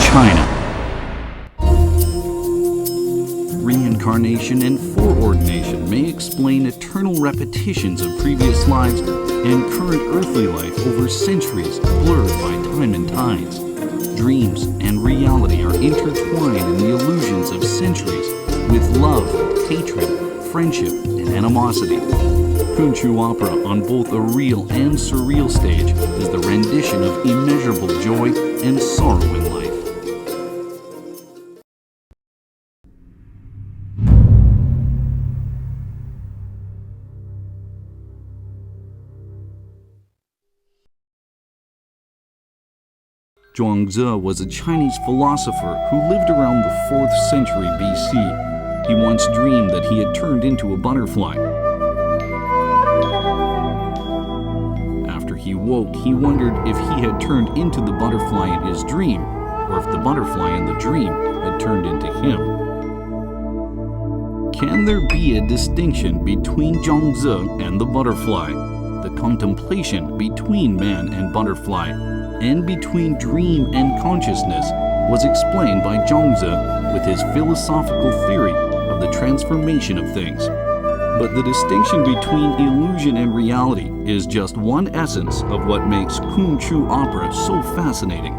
China. Reincarnation and foreordination may explain eternal repetitions of previous lives and current earthly life over centuries blurred by time and tides. Dreams and reality are intertwined in the illusions of centuries with love, hatred, friendship, and animosity. KunQu opera on both a real and surreal stage is the rendition of immeasurable joy and sorrow in life. Zhuangzi was a Chinese philosopher who lived around the 4th century BC. He once dreamed that he had turned into a butterfly. After he woke, he wondered if he had turned into the butterfly in his dream, or if the butterfly in the dream had turned into him. Can there be a distinction between Zhuangzi and the butterfly? The contemplation between man and butterfly, and between dream and consciousness, was explained by Zhuangzi with his philosophical theory of the transformation of things. But the distinction between illusion and reality is just one essence of what makes KunQu opera so fascinating.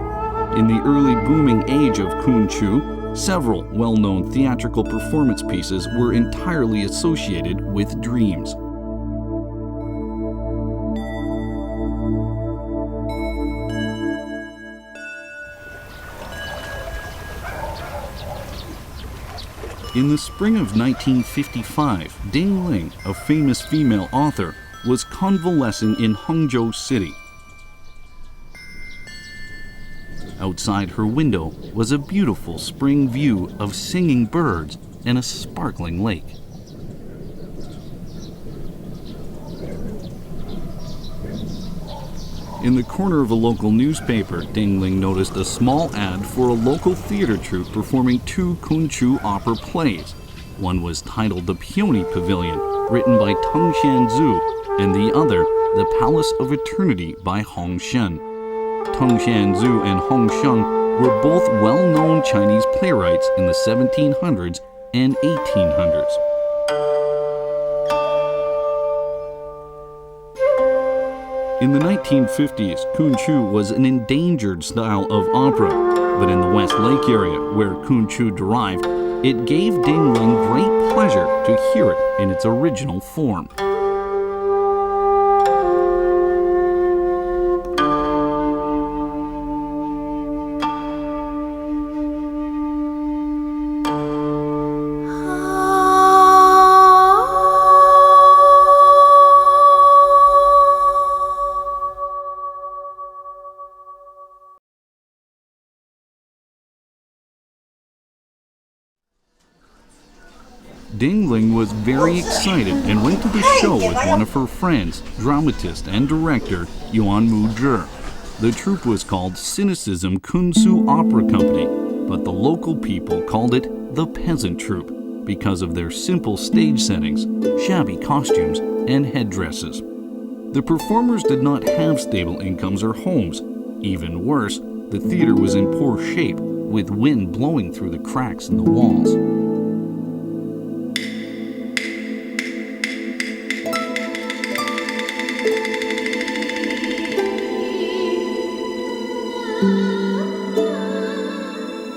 In the early booming age of KunQu, several well-known theatrical performance pieces were entirely associated with dreams. In the spring of 1955, Ding Ling, a famous female author, was convalescing in Hangzhou City. Outside her window was a beautiful spring view of singing birds and a sparkling lake. In the corner of a local newspaper, Ding Ling noticed a small ad for a local theater troupe performing 2 KunQu opera plays. One was titled The Peony Pavilion, written by Teng Xianzu, and the other, The Palace of Eternity by Hong Shen. Teng Xianzu and Hong Sheng were both well-known Chinese playwrights in the 1700s and 1800s. In the 1950s, KunQu was an endangered style of opera, but in the West Lake area, where KunQu derived, it gave Ding Ling great pleasure to hear it in its original form. Ding Ling was very excited and went to the show with one of her friends, dramatist and director Yuan Mu. The troupe was called Cynicism Kunsu Opera Company, but the local people called it the Peasant Troupe because of their simple stage settings, shabby costumes, and headdresses. The performers did not have stable incomes or homes. Even worse, the theater was in poor shape, with wind blowing through the cracks in the walls.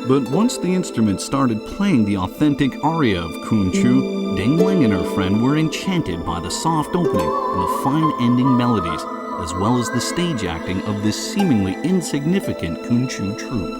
But once the instruments started playing the authentic aria of KunQu, Ding Ling and her friend were enchanted by the soft opening and the fine ending melodies, as well as the stage acting of this seemingly insignificant KunQu troupe.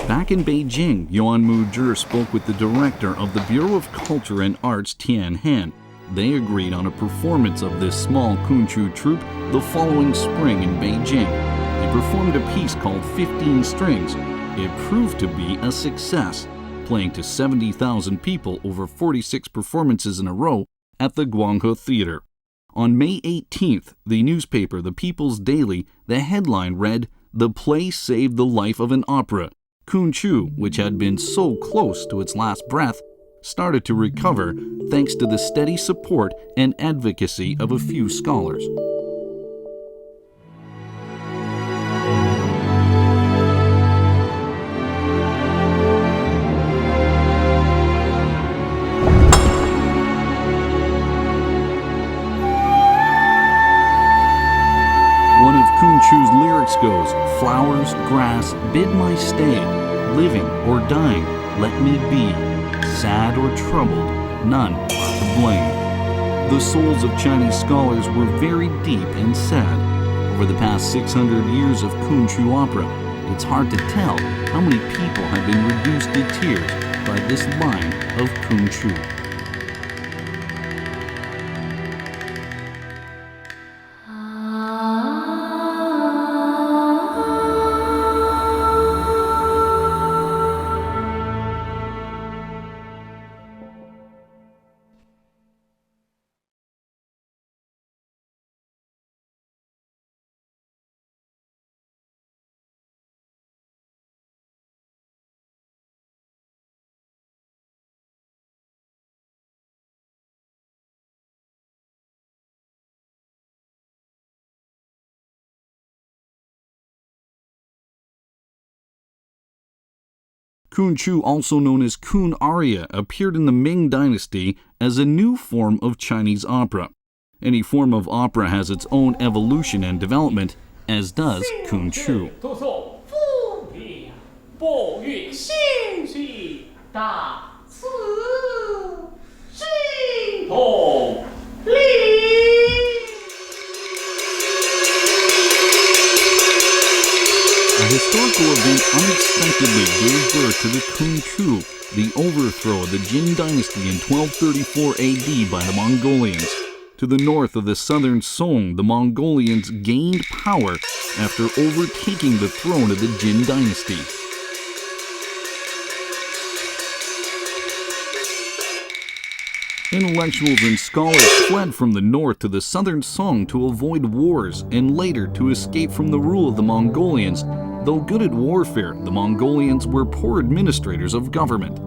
Back in Beijing, Yuan Mu spoke with the director of the Bureau of Culture and Arts, Tian Han. They agreed on a performance of this small KunQu troupe the following spring in Beijing. They performed a piece called 15 Strings. It proved to be a success, playing to 70,000 people over 46 performances in a row at the Guanghe Theater. On May 18th, the newspaper The People's Daily, the headline read, "The play saved the life of an opera. KunQu, which had been so close to its last breath, started to recover thanks to the steady support and advocacy of a few scholars. One of KunQu's lyrics goes, "Flowers, grass, bid my stay, living or dying, let me be. Sad or troubled, none are to blame." The souls of Chinese scholars were very deep and sad. Over the past 600 years of KunQu opera, it's hard to tell how many people have been reduced to tears by this line of KunQu. KunQu, also known as Kun aria, appeared in the Ming Dynasty as a new form of Chinese opera. Any form of opera has its own evolution and development, as does KunQu. A historical event unexpectedly gave birth to the KunQu, the overthrow of the Jin dynasty in 1234 AD by the Mongolians. To the north of the southern Song, the Mongolians gained power after overtaking the throne of the Jin dynasty. Intellectuals and scholars fled from the north to the southern Song to avoid wars and later to escape from the rule of the Mongolians. Though good at warfare, the Mongolians were poor administrators of government.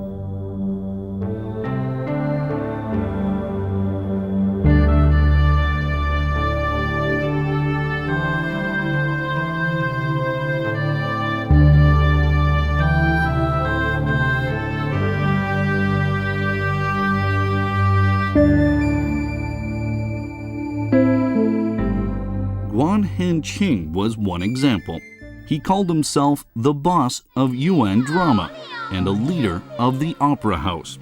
Qing was one example. He called himself the boss of Yuan drama and a leader of the opera house.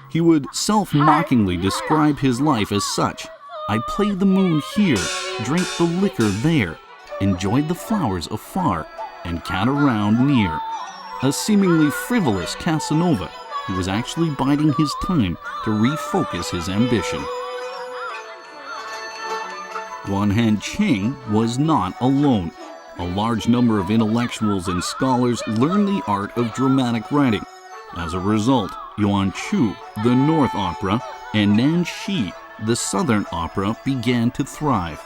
He would self-mockingly describe his life as such: "I played the moon here, drank the liquor there, enjoyed the flowers afar, and cat around near." A seemingly frivolous Casanova, he was actually biding his time to refocus his ambition. Qing was not alone. A large number of intellectuals and scholars learned the art of dramatic writing. As a result, Yuanqiu, the North Opera, and Nanxi, the Southern Opera, began to thrive.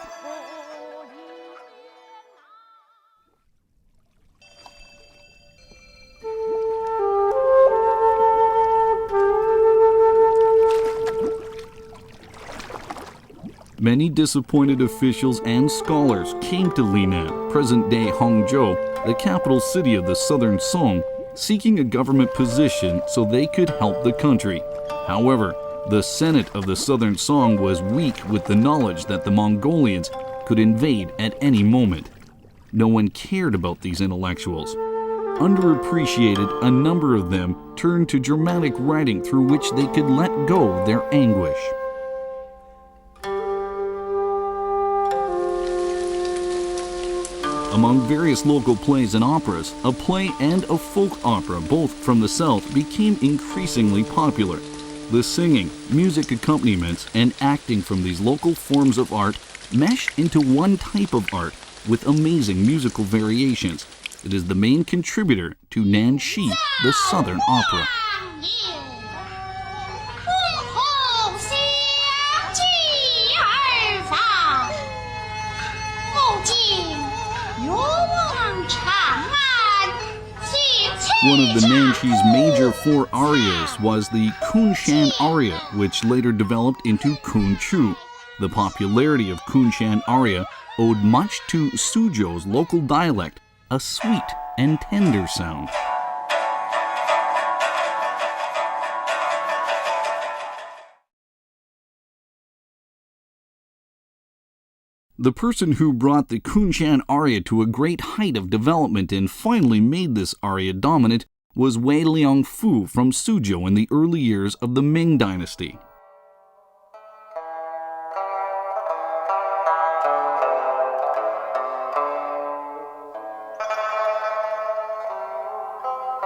Many disappointed officials and scholars came to Linan, present-day Hangzhou, the capital city of the southern Song, seeking a government position so they could help the country. However, the Senate of the southern Song was weak with the knowledge that the Mongolians could invade at any moment. No one cared about these intellectuals. Underappreciated, a number of them turned to dramatic writing through which they could let go their anguish. Among various local plays and operas, a play and a folk opera, both from the South, became increasingly popular. The singing, music accompaniments, and acting from these local forms of art mesh into one type of art with amazing musical variations. It is the main contributor to Nanxi, the Southern Opera. One of the Nanshi's major four arias was the Kunshan aria, which later developed into KunQu. The popularity of Kunshan aria owed much to Suzhou's local dialect, a sweet and tender sound. The person who brought the Kunshan aria to a great height of development and finally made this aria dominant was Wei Liangfu from Suzhou in the early years of the Ming Dynasty.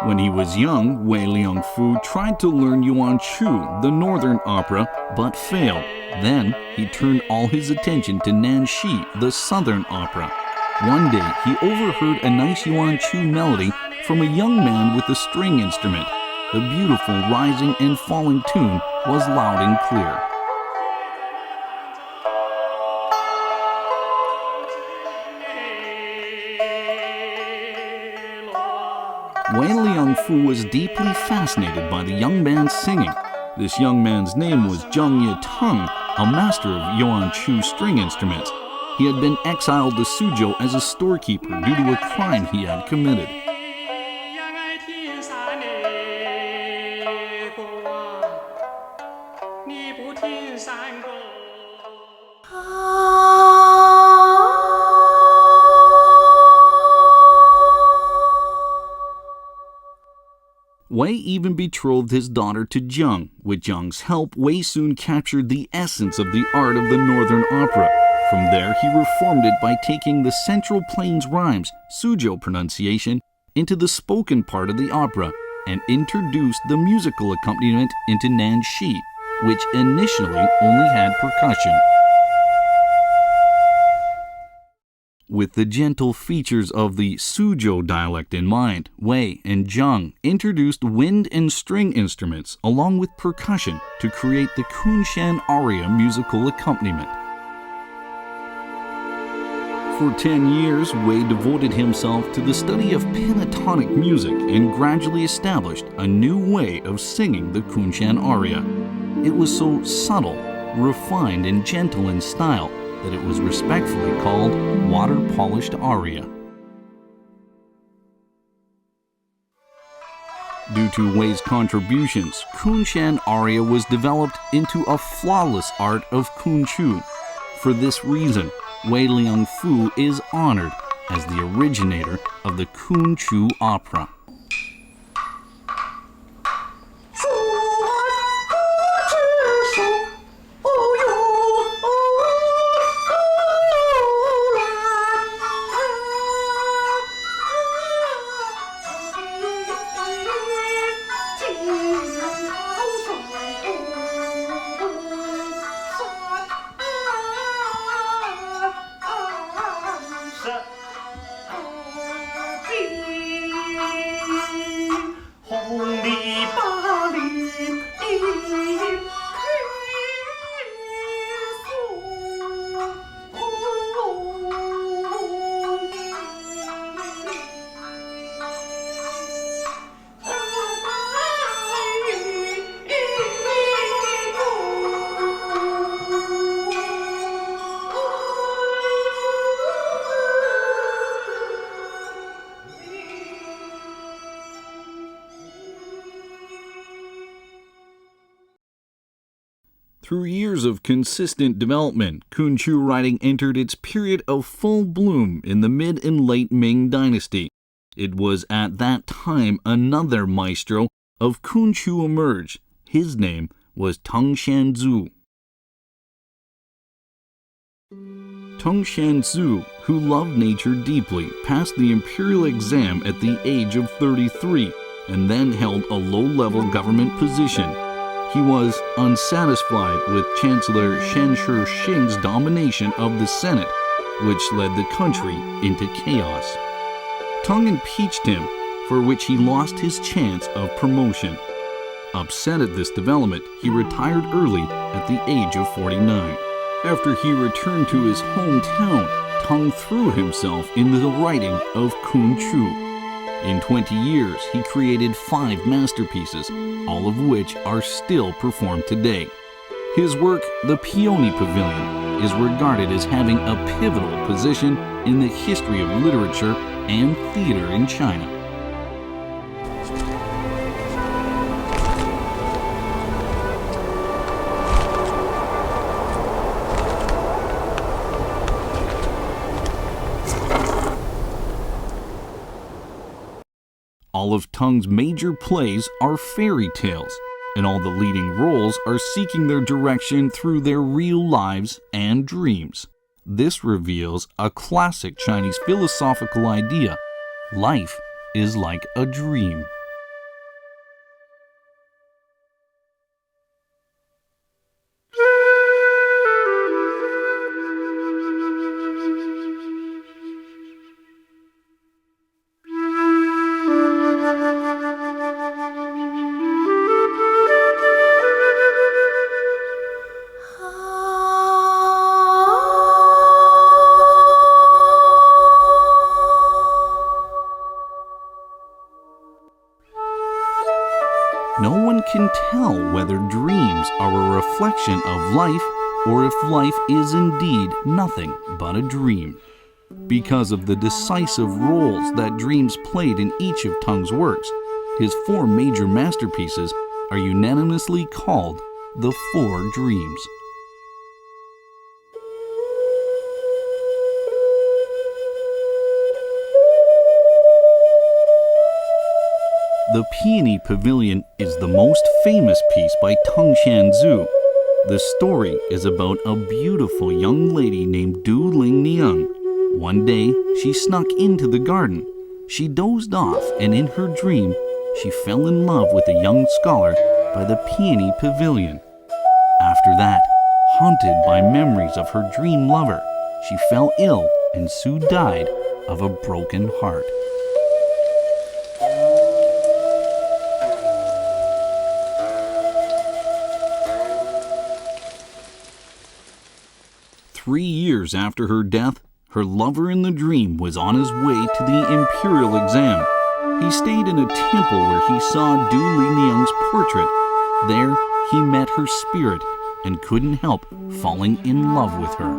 When he was young, Wei Liangfu tried to learn Yuanchu, the northern opera, but failed. Then he turned all his attention to Nanxi, the southern opera. One day he overheard a nice Yuanchu melody from a young man with a string instrument. The beautiful rising and falling tune was loud and clear. Wei Liangfu was deeply fascinated by the young man's singing. This young man's name was Zheng Yiteng, a master of Yuanchu string instruments. He had been exiled to Suzhou as a storekeeper due to a crime he had committed. Wei even betrothed his daughter to Zheng. With Zheng's help, Wei soon captured the essence of the art of the northern opera. From there, he reformed it by taking the Central Plains rhymes, Suzhou pronunciation, into the spoken part of the opera and introduced the musical accompaniment into Nanxi, which initially only had percussion. With the gentle features of the Suzhou dialect in mind, Wei and Zheng introduced wind and string instruments along with percussion to create the Kunshan aria musical accompaniment. For 10 years, Wei devoted himself to the study of pentatonic music and gradually established a new way of singing the Kunshan aria. It was so subtle, refined, and gentle in style that it was respectfully called water-polished aria. Due to Wei's contributions, Kunshan aria was developed into a flawless art of KunQu. For this reason, Wei Liangfu is honored as the originator of the KunQu opera. Through years of consistent development, KunQu writing entered its period of full bloom in the mid and late Ming Dynasty. It was at that time another maestro of KunQu emerged. His name was Teng Shanzu. Teng Shanzu, who loved nature deeply, passed the imperial exam at the age of 33 and then held a low-level government position. He was unsatisfied with Chancellor Shen Shixing's domination of the Senate, which led the country into chaos. Teng impeached him, for which he lost his chance of promotion. Upset at this development, he retired early at the age of 49. After he returned to his hometown, Teng threw himself into the writing of KunQu. In 20 years, he created 5 masterpieces, all of which are still performed today. His work, The Peony Pavilion, is regarded as having a pivotal position in the history of literature and theater in China. All of Tung's major plays are fairy tales, and all the leading roles are seeking their direction through their real lives and dreams. This reveals a classic Chinese philosophical idea: life is like a dream. No one can tell whether dreams are a reflection of life or if life is indeed nothing but a dream. Because of the decisive roles that dreams played in each of Tung's works, his 4 major masterpieces are unanimously called the 4 Dreams. The Peony Pavilion is the most famous piece by Tung Xianzu. The story is about a beautiful young lady named Du Lingniang. One day, she snuck into the garden. She dozed off, and in her dream, she fell in love with a young scholar by the Peony Pavilion. After that, haunted by memories of her dream lover, she fell ill and soon died of a broken heart. Three years after her death, her lover in the dream was on his way to the imperial exam. He stayed in a temple where he saw Du Liniang's portrait. There, he met her spirit and couldn't help falling in love with her.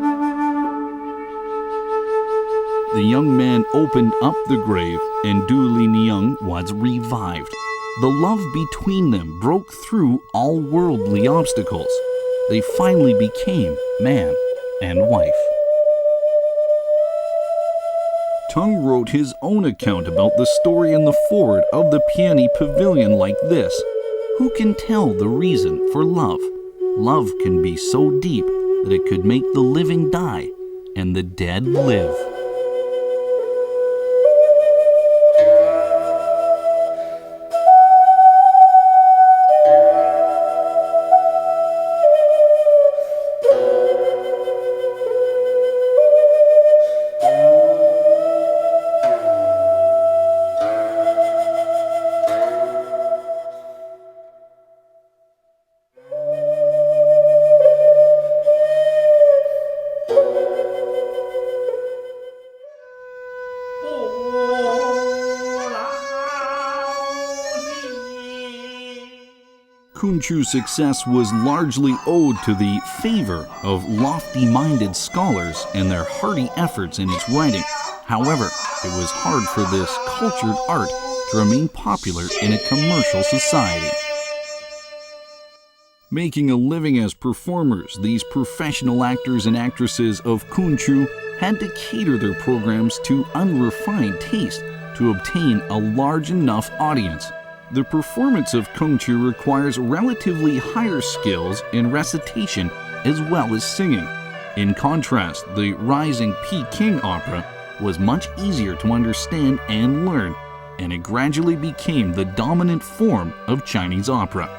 The young man opened up the grave, and Du Liniang was revived. The love between them broke through all worldly obstacles. They finally became man and wife. Tung wrote his own account about the story in the foreword of the Peony Pavilion like this: "Who can tell the reason for love? Love can be so deep that it could make the living die and the dead live." KunQu's success was largely owed to the favor of lofty-minded scholars and their hearty efforts in its writing. However, it was hard for this cultured art to remain popular in a commercial society. Making a living as performers, these professional actors and actresses of KunQu had to cater their programs to unrefined taste to obtain a large enough audience. The performance of KunQu requires relatively higher skills in recitation as well as singing. In contrast, the rising Peking opera was much easier to understand and learn, and it gradually became the dominant form of Chinese opera.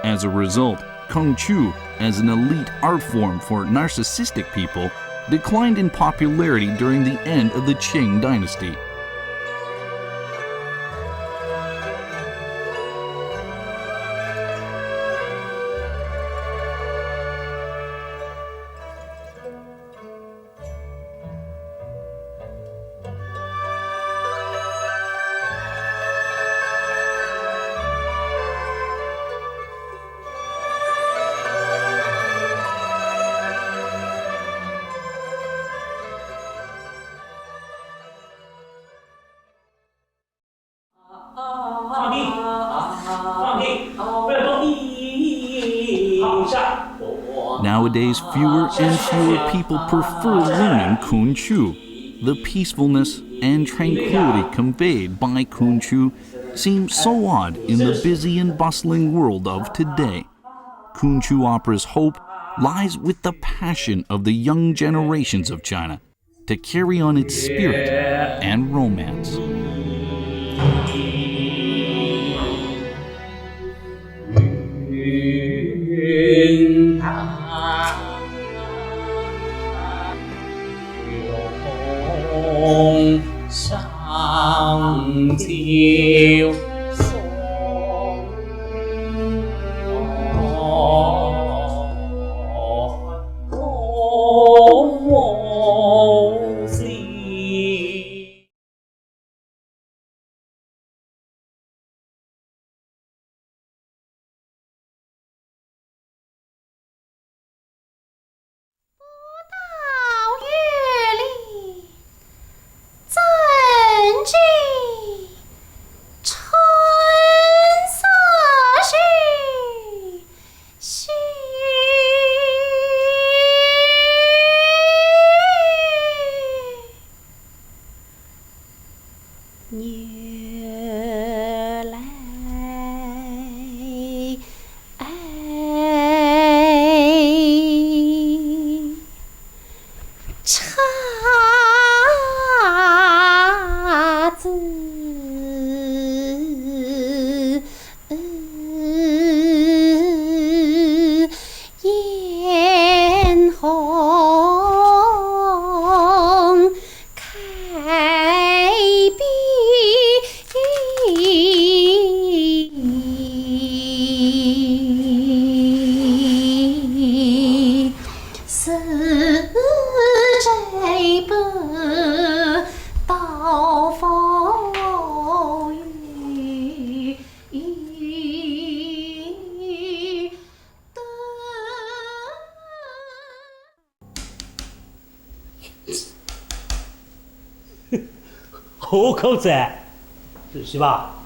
As a result, KunQu, as an elite art form for narcissistic people, declined in popularity during the end of the Qing dynasty. Nowadays, fewer and fewer people prefer learning KunQu. The peacefulness and tranquility conveyed by KunQu seems so odd in the busy and bustling world of today. KunQu Opera's hope lies with the passion of the young generations of China to carry on its spirit and romance.好口子，是吧？